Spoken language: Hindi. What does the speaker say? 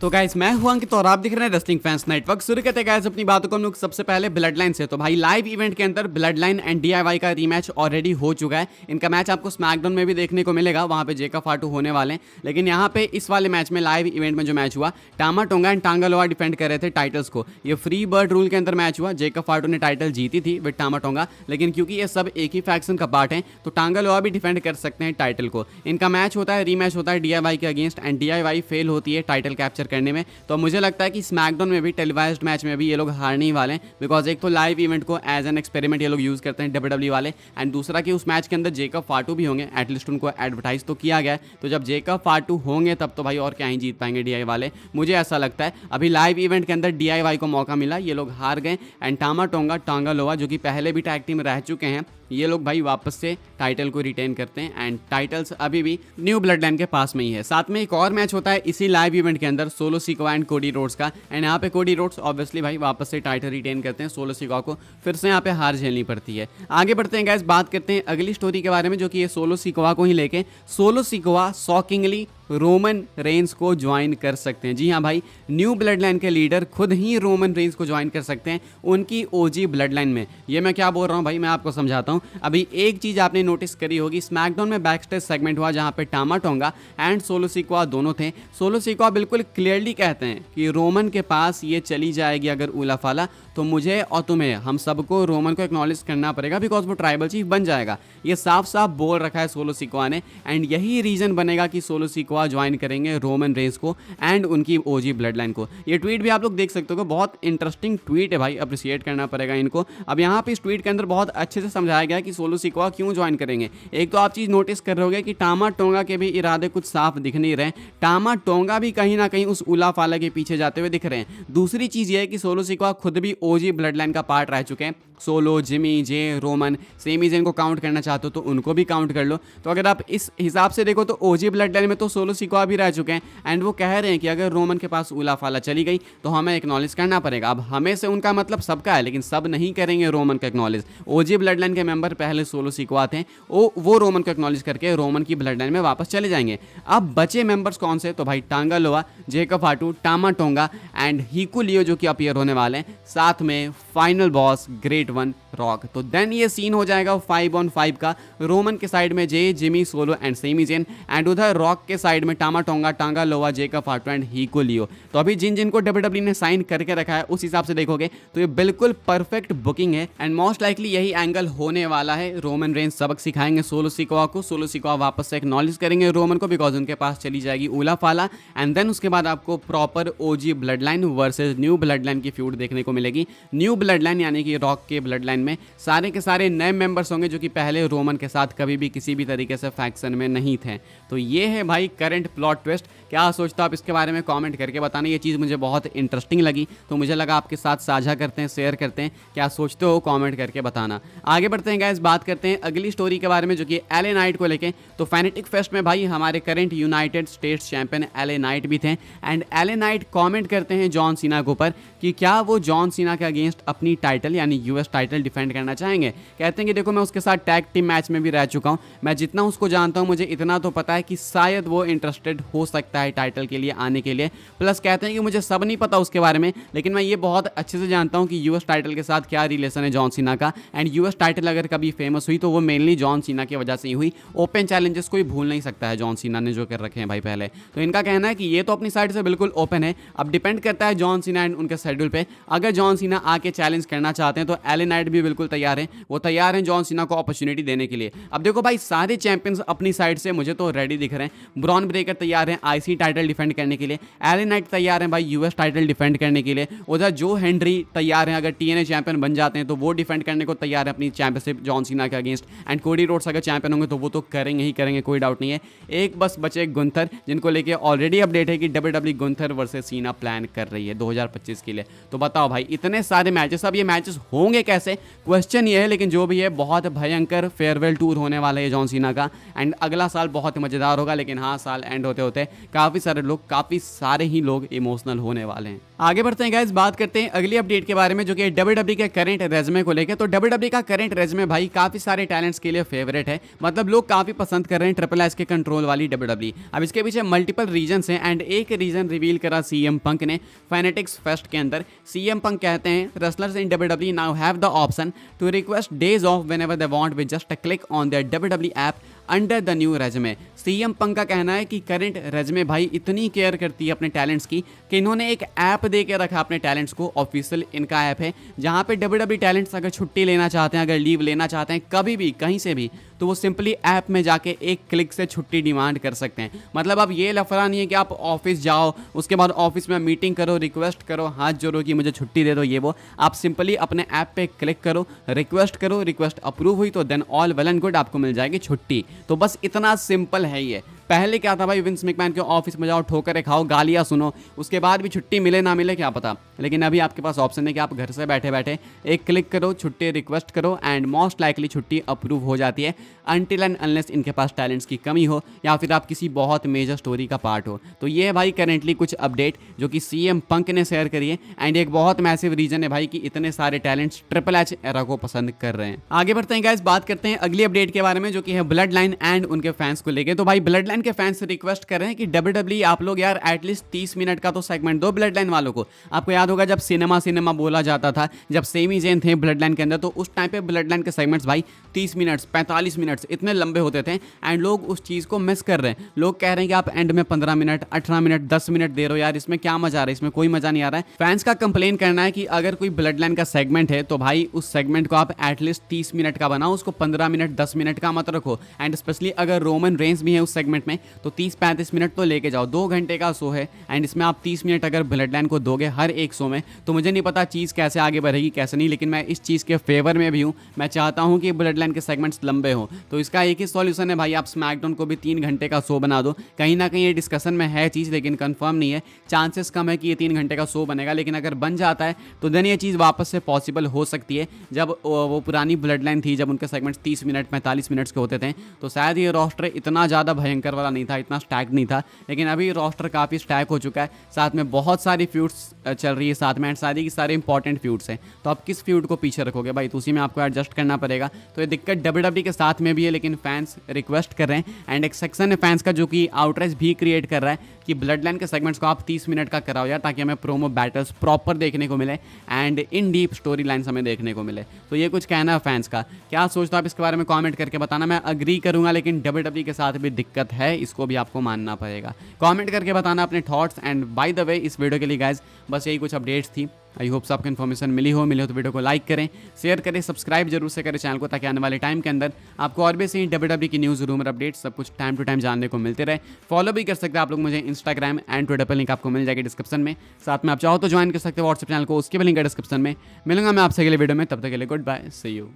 तो गाइस मैं हूं अंकित और आप दिख रहे हैं रेसलिंग फैंस नेटवर्क। शुरू करते हैं गाइस अपनी बातों को हम लोग सबसे पहले ब्लड लाइन से। तो भाई लाइव इवेंट के अंदर ब्लड लाइन एंड DIY का रीमैच ऑलरेडी हो चुका है। इनका मैच आपको स्मैकडाउन में भी देखने को मिलेगा, वहां पे जेका फाटू होने वाले हैं। लेकिन यहाँ पे इस वाले मैच में लाइव इवेंट में जो मैच हुआ, टामा टोंगा एंड टांगा लोआ डिफेंड कर रहे थे टाइटल्स को। ये फ्री बर्ड रूल के अंदर मैच हुआ। जेका फाटू ने टाइटल जीती थी विद टामा टोंगा, लेकिन क्योंकि ये सब एक ही फैक्शन का पार्ट है तो टांगा लोआ भी डिफेंड कर सकते हैं टाइटल को। इनका मैच होता है, रीमैच होता है DIY के अगेंस्ट एंड DIY फेल होती है टाइटल कैप्चर करने में। तो मुझे लगता है कि स्मैकडाउन में भी टेलीवाइज्ड मैच में भी ये लोग हारने ही वाले हैं, बिकॉज एक तो लाइव इवेंट को एज एन एक्सपेरिमेंट ये लोग यूज करते हैं WWE वाले, एंड दूसरा कि उस मैच के अंदर जेकब फाटू भी होंगे। एटलीस्ट उनको एडवर्टाइज तो किया गया है, तो जब जेकब फाटू होंगे तब तो भाई और क्या ही जीत पाएंगे DIY वाले, मुझे ऐसा लगता है। अभी लाइव इवेंट के अंदर DIY को मौका मिला, ये लोग हार गए एंड टामा टोंगा टांगा लोआ जो कि पहले भी टैग टीम रह चुके हैं, ये लोग भाई वापस से टाइटल को रिटेन करते हैं एंड टाइटल्स अभी भी न्यू ब्लड लाइन के पास में ही है। साथ में एक और मैच होता है इसी लाइव इवेंट के अंदर, solo Sikoa and Cody Rhodes का, एंड यहाँ पे कोडी रोड्स ऑब्वियसली भाई वापस से टाइटल रिटेन करते हैं। सोलो सिकोआ को फिर से यहाँ पे हार झेलनी पड़ती है। आगे बढ़ते हैं गाइस, बात करते हैं अगली स्टोरी के बारे में जो कि ये सोलो सिकोआ को ही लेके। Solo Sikoa shockingly Roman Reigns को ज्वाइन कर सकते हैं। जी हाँ भाई, न्यू ब्लड लाइन के लीडर खुद ही रोमन रेंस को ज्वाइन कर सकते हैं उनकी OG ब्लड लाइन में। ये मैं क्या बोल रहा हूँ भाई, मैं आपको समझाता हूँ। अभी एक चीज़ आपने नोटिस करी होगी, स्मैकडाउन में बैकस्टेज सेगमेंट हुआ जहाँ पे टामा टोंगा एंड सोलो सिकोआ दोनों थे। सोलो सिकोआ बिल्कुल क्लियरली कहते हैं कि रोमन के पास ये चली जाएगी अगर उला फाला, तो मुझे और तुम्हें, हम सबको रोमन को एक्नॉलेज करना पड़ेगा बिकॉज वो ट्राइबल चीफ बन जाएगा। ये साफ साफ बोल रखा है सोलो सिकोआ ने, एंड यही रीजन बनेगा कि सोलो सिकोआ ज्वाइन करेंगे रोमन रेंस को एंड उनकी OG ब्लड लाइन को। ये ट्वीट भी आप लोग देख सकते हो, बहुत इंटरेस्टिंग ट्वीट है भाई, अप्रिशिएट करना पड़ेगा इनको। अब यहाँ पे इस ट्वीट के अंदर बहुत अच्छे से समझाया गया कि सोलो सिकोआ क्यों ज्वाइन करेंगे। एक तो आप चीज़ नोटिस कर रहे होगे कि टामा टोंगा के भी इरादे कुछ साफ दिख नहीं रहे। टामा टोंगा भी कहीं ना कहीं उस उला फाला के पीछे जाते हुए दिख रहे हैं। दूसरी चीज़ ये है कि सोलो सिकोआ खुद भी OG ब्लड लाइन का पार्ट रह चुके हैं। सोलो, जिमी, जे, रोमन, सेमी जेन को काउंट करना चाहते हो तो उनको भी काउंट कर लो। तो अगर आप इस हिसाब से देखो तो OG ब्लड लाइन में तो सोलो सिकोआ भी रह चुके हैं, एंड वो कह रहे हैं कि अगर रोमन के पास उला फाला चली गई तो हमें एक्नॉलेज करना पड़ेगा। अब हमें से उनका मतलब सबका है, लेकिन सब नहीं करेंगे रोमन का एक्नॉलेज। OG ब्लड लाइन के मेंबर पहले सोलो सिकोआ थे, वो रोमन को एक्नॉलेज करके रोमन की ब्लड लाइन में वापस चले जाएंगे। अब बचे मेंबर्स कौन से, तो भाई Tanga Loa, Jacob Fatu, Tama Tonga and Hikuleo जो कि अपीयर होने वाले हैं, साथ में final boss Great One Rock. तो देन ये सीन हो जाएगा 5 on 5 का। रोमन के साइड में Jey, Jimmy, Solo and Sami Zayn, and उधर रॉक के साइड में टामा टोंगा, टांगा लोआ, जेकब फाटू एंड हिकू लियो। तो अभी जिन जिन को WWE ने साइन करके रखा है उस हिसाब से देखोगे तो ये बिल्कुल परफेक्ट बुकिंग है, एंड मोस्ट लाइकली यही एंगल होने वाला है। रोमन रेंस सबक सिखाएंगे सोलो सिकोआ को, सोलो सिकोआ वापस से एक्नॉलेज करेंगे रोमन को बिकॉज उनके पास चली जाएगी उला फाला, एंड देन उसके बाद आपको proper OG blood line versus new blood line की फ्यूड देखने को मिलेगी। न्यू ब्लड लाइन यानी कि रॉक के ब्लड लाइन में सारे के सारे नए मेंबर्स होंगे जो कि पहले रोमन के साथ कभी भी किसी भी तरीके से फैक्शन में नहीं थे। तो ये है भाई करंट प्लॉट ट्विस्ट। क्या सोचते हो आप इसके बारे में कमेंट करके बताना। ये चीज़ मुझे बहुत इंटरेस्टिंग लगी तो मुझे लगा आपके साथ साझा करते हैं, शेयर करते हैं। क्या सोचते हो कमेंट करके बताना। आगे बढ़ते हैं गाइस, बात करते हैं अगली स्टोरी के बारे में जो कि LA नाइट को लेके। तो फैनेटिक फेस्ट में भाई हमारे current United states champion LA night भी थे, एंड LA नाइट कमेंट करते हैं जॉन सीना के ऊपर कि क्या वो जॉन सीना के अगेंस्ट अपनी टाइटल यानी US टाइटल डिफेंड करना चाहेंगे। कहते हैं कि देखो मैं उसके साथ टैग टीम मैच में भी रह चुका हूं, मैं जितना उसको जानता हूं मुझे इतना तो पता है कि शायद वो इंटरेस्टेड हो सकता है टाइटल के लिए आने के लिए। प्लस कहते हैं कि मुझे सब नहीं पता उसके बारे में, लेकिन मैं ये बहुत अच्छे से जानता हूं कि US टाइटल के साथ क्या रिलेशन है जॉन सीना का, एंड US टाइटल अगर कभी फेमस हुई तो वो मेनली जॉन सीना की वजह से ही हुई। ओपन चैलेंजेस कोई भूल नहीं सकता है जॉन सीना ने जो कर रखे हैं भाई पहले। तो इनका कहना है कि ये तो अपनी साइड से बिल्कुल ओपन है, अब डिपेंड करता है जॉन सीना एंड उनके शेड्यूल पे। अगर जॉन सीना आके चैलेंज करना चाहते हैं तो LA नाइट भी बिल्कुल तैयार है, वो तैयार हैं जॉन सीना को अपॉर्चुनिटी देने के लिए। अब देखो भाई सारे चैंपियंस अपनी साइड से मुझे तो रेडी दिख रहे हैं। ब्रॉन ब्रेकर तैयार हैं IC टाइटल डिफेंड करने के लिए, LA नाइट तैयार हैं भाई US टाइटल डिफेंड करने के लिए, उधर जो हेनरी तैयार हैं अगर TNA चैंपियन बन जाते हैं तो वो डिफेंड करने को तैयार है अपनी चैंपियनशिप जॉन सीना के अगेंस्ट, एंड कोडी रोड्स अगर चैंपियन होंगे तो वो तो करेंगे ही करेंगे, कोई डाउट नहीं है। एक बस बचे गुंथर, जिनको लेके ऑलरेडी अपडेट है कि WWE गुंथर वर्सेस सीना प्लान कर रही है 2025 के लिए। तो बताओ भाई इतने सारे मैचेस, अब ये मैचेस होंगे कैसे क्वेश्चन ये है, लेकिन जो भी है बहुत भयंकर फेयरवेल टूर होने वाला है जॉन सीना का, एंड अगला साल बहुत मजेदार होगा। लेकिन हाँ साल एंड होते होते काफ़ी सारे लोग, काफ़ी सारे ही लोग इमोशनल होने वाले हैं। आगे बढ़ते हैं गाइस, बात करते हैं अगली अपडेट के बारे में जो कि WWE के करंट रेज्यूमे को लेकर। तो WWE का करंट रेज्यूमे भाई काफ़ी सारे टैलेंट्स के लिए फेवरेट है, मतलब लोग काफ़ी पसंद कर रहे हैं ट्रिपल एच के कंट्रोल वाली WWE। अब इसके पीछे मल्टीपल रीजन हैं एंड एक रीजन रिवील करा CM पंक ने फैनेटिक्स फेस्ट के अंदर। CM पंक कहते हैं wrestlers in WWE now have the option to request days off whenever they want with just a click on their WWE app under the new resume. CM Punk का कहना है कि करंट रेज्यूमे भाई इतनी केयर करती है अपने टैलेंट्स की कि इन्होंने एक ऐप दे के रखा अपने टैलेंट्स को। ऑफिशियल इनका ऐप है जहां पे WWE टैलेंट्स अगर छुट्टी लेना चाहते हैं, अगर लीव लेना चाहते हैं कभी भी कहीं से भी, तो वो सिंपली ऐप में जाके एक क्लिक से छुट्टी डिमांड कर सकते हैं। मतलब अब ये लफड़ा नहीं है कि आप ऑफिस जाओ, उसके बाद ऑफिस में मीटिंग करो, रिक्वेस्ट करो, हाथ जोड़ो कि मुझे छुट्टी दे दो, ये वो। आप सिंपली अपने ऐप पे क्लिक करो, रिक्वेस्ट अप्रूव हुई तो then all well and good, आपको मिल जाएगी छुट्टी। तो बस इतना सिंपल है ये। पहले क्या था भाई, विंस मैकमैन के ऑफिस में जाओ, ठोकरें खाओ, गालियां सुनो, उसके बाद भी छुट्टी मिले ना मिले क्या पता। लेकिन अभी आपके पास ऑप्शन है कि आप घर से बैठे बैठे एक क्लिक करो, छुट्टी रिक्वेस्ट करो एंड मोस्ट लाइकली छुट्टी अप्रूव हो जाती है, अनटिल एंड अनलेस इनके पास टैलेंट्स की कमी हो या फिर आप किसी बहुत मेजर स्टोरी का पार्ट हो। तो ये है भाई करेंटली कुछ अपडेट जो कि CM पंक ने शेयर करी है एंड एक बहुत मैसिव रीजन है भाई कि इतने सारे टैलेंट्स ट्रिपल एच एरा को पसंद कर रहे हैं। आगे बढ़ते हैं गाइस, बात करते हैं अगली अपडेट के बारे में जो कि है ब्लड लाइन एंड उनके फैंस को लेकर। तो भाई ब्लड लाइन के फैंस रिक्वेस्ट कर रहे हैं कि WWE आप लोग यार एटलीस्ट 30 मिनट का तो सेगमेंट दो ब्लड लाइन वालों को। आपको याद होगा जब सिनेमा बोला जाता था, जब सेमी जेन थे ब्लड लाइन के अंदर, तो उस टाइम पे ब्लड लाइन के सेगमेंट्स भाई 30 मिनट्स 45 मिनट्स इतने लंबे होते थे एंड लोग उस चीज़ को मिस कर रहे हैं। लोग कह रहे हैं कि आप एंड में 15 मिनट 18 मिनट 10 मिनट दे रहे हो, यार इसमें क्या मजा आ रहा है, इसमें कोई मजा नहीं आ रहा है। फैंस का कंप्लेन करना है कि अगर कोई ब्लड लाइन का सेगमेंट है तो भाई उस सेगमेंट को आप एटलीस्ट 30 मिनट का बनाओ, उसको 15 मिनट 10 मिनट का मत रखो। एंड स्पेशली अगर रोमन रेंस भी है उस सेगमेंट में तो 30-35 मिनट तो लेके जाओ। 2 घंटे का शो है एंड इसमें आप 30 मिनट अगर ब्लड लाइन को दोगे हर एक शो में, तो मुझे नहीं पता चीज़ कैसे आगे बढ़ेगी कैसे नहीं, लेकिन मैं इस चीज़ के फेवर में भी हूँ। मैं चाहता हूँ कि ब्लड लाइन के सेगमेंट्स लंबे हो। तो इसका एक ही सॉल्यूशन है भाई, आप स्मैकडाउन को भी 3 घंटे का शो बना दो। कहीं ना कहीं ये डिस्कशन में है चीज़, लेकिन कंफर्म नहीं है। चांसेस कम है कि ये 3 घंटे का शो बनेगा, लेकिन अगर बन जाता है तो देन ये चीज़ वापस से पॉसिबल हो सकती है। जब वो पुरानी ब्लड लाइन थी, जब उनके सेगमेंट्स 30 मिनट 45 मिनट्स के होते थे, तो शायद ये रोस्टर इतना ज़्यादा भयंकर वाला नहीं था, इतना स्टैक नहीं था। लेकिन अभी रोस्टर काफ़ी स्टैक हो चुका है, साथ में बहुत सारी फ्यूड्स चल रही है साथ में, एंड सारी की सारे इंपॉर्टेंट फ्यूड्स हैं। तो आप किस फ्यूड को पीछे रखोगे भाई, तो उसी में आपको एडजस्ट करना पड़ेगा। तो ये दिक्कत WWE के साथ में भी है, लेकिन फैंस रिक्वेस्ट कर रहे हैं एंड एक सेक्शन है फैंस का जो कि आउटरीच भी क्रिएट कर रहा है कि ब्लड लाइन के सेगमेंट्स को आप 30 मिनट का कराओ यार, ताकि हमें प्रोमो बैटल्स प्रॉपर देखने को मिले and in deep story lines हमें देखने को मिले। तो ये कुछ कहना है फैंस का। क्या सोचते हो आप इसके बारे में कमेंट करके बताना। मैं अग्री करूंगा, लेकिन WWE के साथ भी दिक्कत है, इसको भी आपको मानना पड़ेगा। कमेंट करके बताना अपने thoughts. And by the way इस वीडियो के लिए गाइज बस यही कुछ अपडेट्स थी। आई होप आपको इन्फॉर्मेशन मिली हो तो वीडियो को लाइक करें, शेयर करें, सब्सक्राइब जरूर से करें चैनल को, ताकि आने वाले टाइम के अंदर आपको और भी सही WWE की न्यूज़, रूमर, अपडेट सब कुछ टाइम टू टाइम जानने को मिलते रहे। फॉलो भी कर सकते हैं आप लोग मुझे इंस्टाग्राम एंड ट्विटर पर, लिंक आपको मिल जाएगी डिस्क्रिप्शन में। साथ में आप चाहो तो ज्वाइन कर सकते हो व्हाट्सएप चैनल को, उसके भी लिंक है डिस्क्रिप्शन में। मिलूंगा मैं आपसे अगले वीडियो में, तब तक के लिए गुड बाय, सी यू।